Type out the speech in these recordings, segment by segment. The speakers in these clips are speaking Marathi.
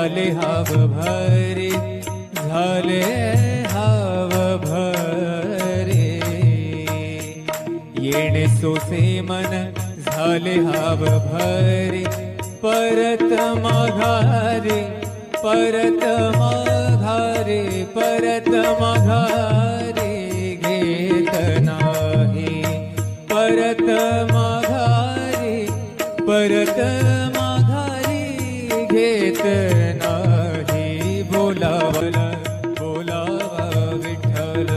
झाले हाव भरे, झाले हाव भरे. येणे सोसे मन झाले हाव भरे, परत माघारे, परत माघारे, परत माघारे घेत नाही. परत माघारे, परत माघारी घेत नाही. बोलावला बोलावा विठ्ठल.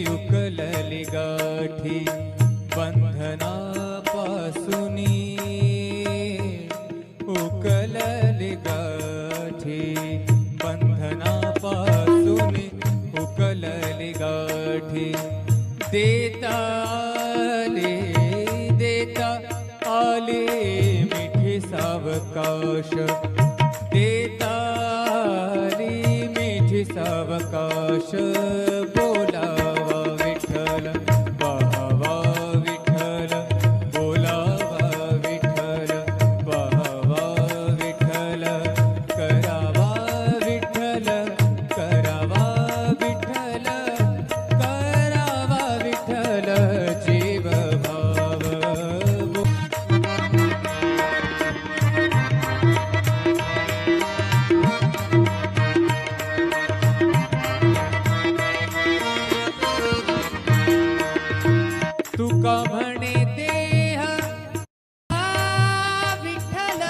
उकलली गाठी, बंधनापासूनी उकलली गाठी, बंधनापासूनी उकलली गाठी. देता आले मिठी सावकाश, देता आली मिठी सावकाश. बोलावा विठ्ठल, पाहावा विठ्ठल, बोलावा विठ्ठल, पाहावा विठ्ठल. करावा विठ्ठल, करावा विठ्ठल, करावा विठ्ठल जीव भाव. तुका म्हणे देह विठ्ठल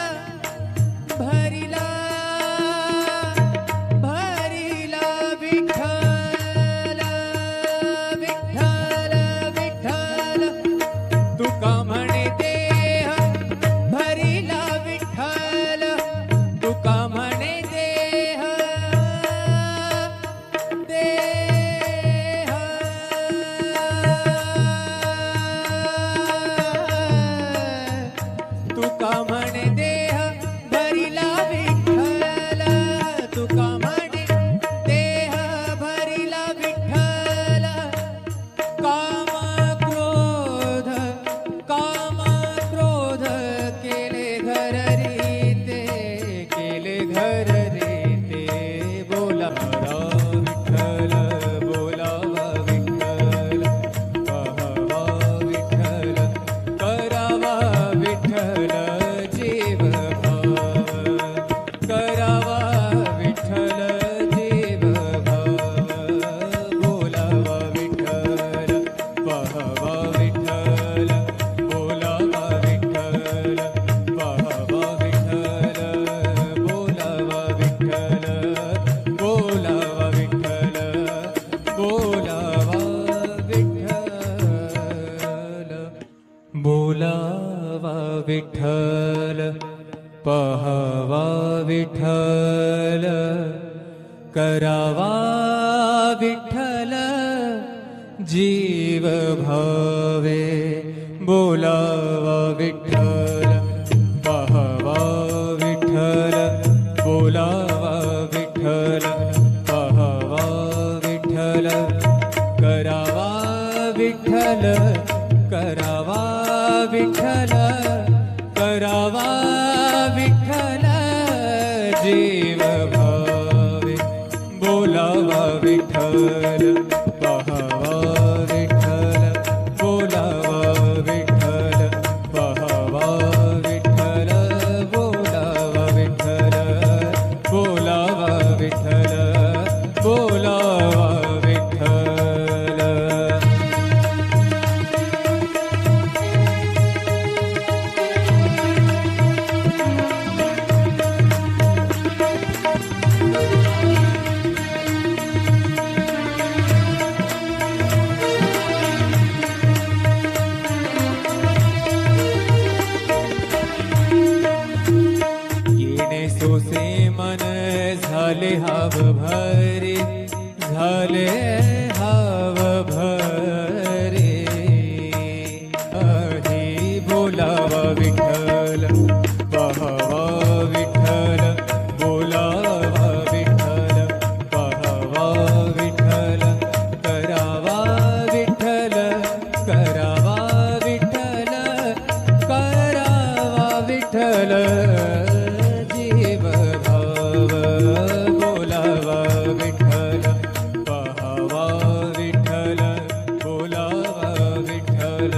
भरिला, भरिला विठ्ठल, विठ्ठल विठ्ठल. तुका म्हणे देह भरिला विठ्ठल, तुका म्हणे देह, देह तुका म्हणे देह भरिला विठ्ठल, तुका म्हणे देह भरिला विठ्ठल. काम क्रोध, काम क्रोध केले घर रीते, केले घर रीते. बोलावा विठ्ठल, बोलावा विठ्ठल, पाहावा विठ्ठल, करावा विठ्ठल जीव भाव. करावा विठ्ठल जीव भाव. बोलावा विठ्ठल, पाहावा विठ्ठल, बोलावा विठ्ठल, पाहावा विठ्ठल, बोलावा विठ्ठल, बोलावा विठ्ठल, बोलावा विठ्ठल. बोलावा विठ्ठल, पाहावा विठ्ठल, करावा विठ्ठल जीव भावे. बोलावा विठ्ठल, पाहावा विठ्ठल, बोलावा विठ्ठल, पाहावा विठ्ठल, करावा विठ्ठल, करावा विठ्ठल, करावा विठ्ठल जीव भावे. बोलावा विठ्ठल, पाहावा विठ्ठल, बोलावा विठ्ठल, पाहावा विठ्ठल, बोलावा विठ्ठल, बोलावा विठ्ठल, बोलावा विठ्ठल. येणे सोसे मन झाले हाव भरे, झाले हाव भरे. अहे बोलावा विठ्ठल, पाहावा विठ्ठल, बोलावा विठ्ठल, पाहावा विठ्ठल, करावा विठ्ठल, करावा विठ्ठल, करावा विठ्ठल. जीव भाव बोलावा विठ्ठल, पाहावा विठ्ठल, बोलावा विठ्ठल.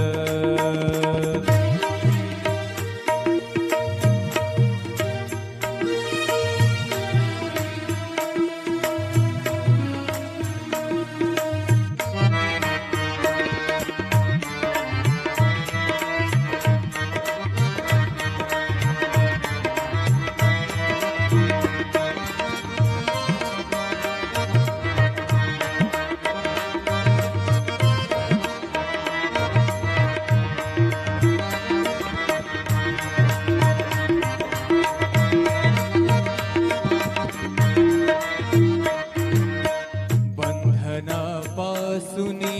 बंधनापासूनी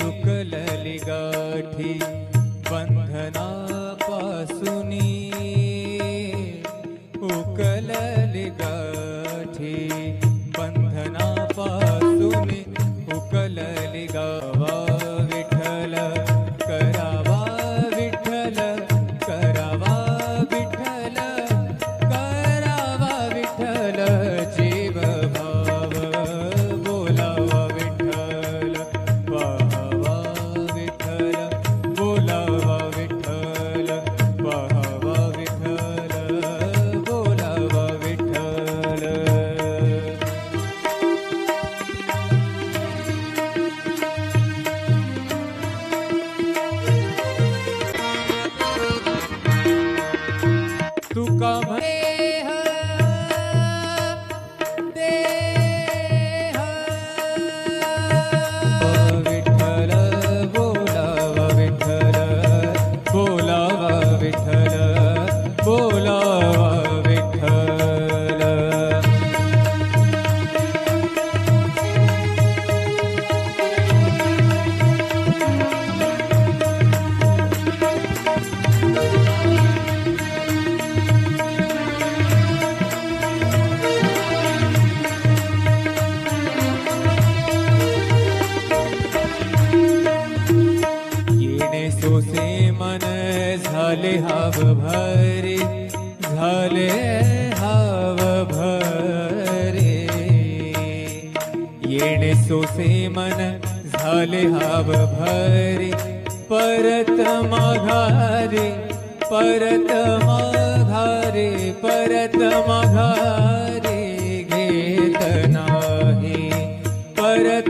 उकलली गाठी, बंधनापासूनी उकलली गाठी, बंधनापासूनी उकलली गावा विठ्ठल, करावा विठ्ठल, करावा विठ्ठल, करावा विठ्ठल. जीव भाव बोलावा विठ्ठल, पाहावा विठ्ठल, बोलावा विठ्ठल, पाहावा विठ्ठल, बोलावा विठ्ठल. तुका देह देह विठ्ठल, बोलावा विठ्ठल, बोलावा विठ्ठल, बोलावा विठ्ठल. येणे सोसे मन झाले हाव भरे, झाले हाव भरे. येणे सोसे मन झाले हाव भरे, परत माघारे, परत माघारे, परत माघारे घेत नाही, परत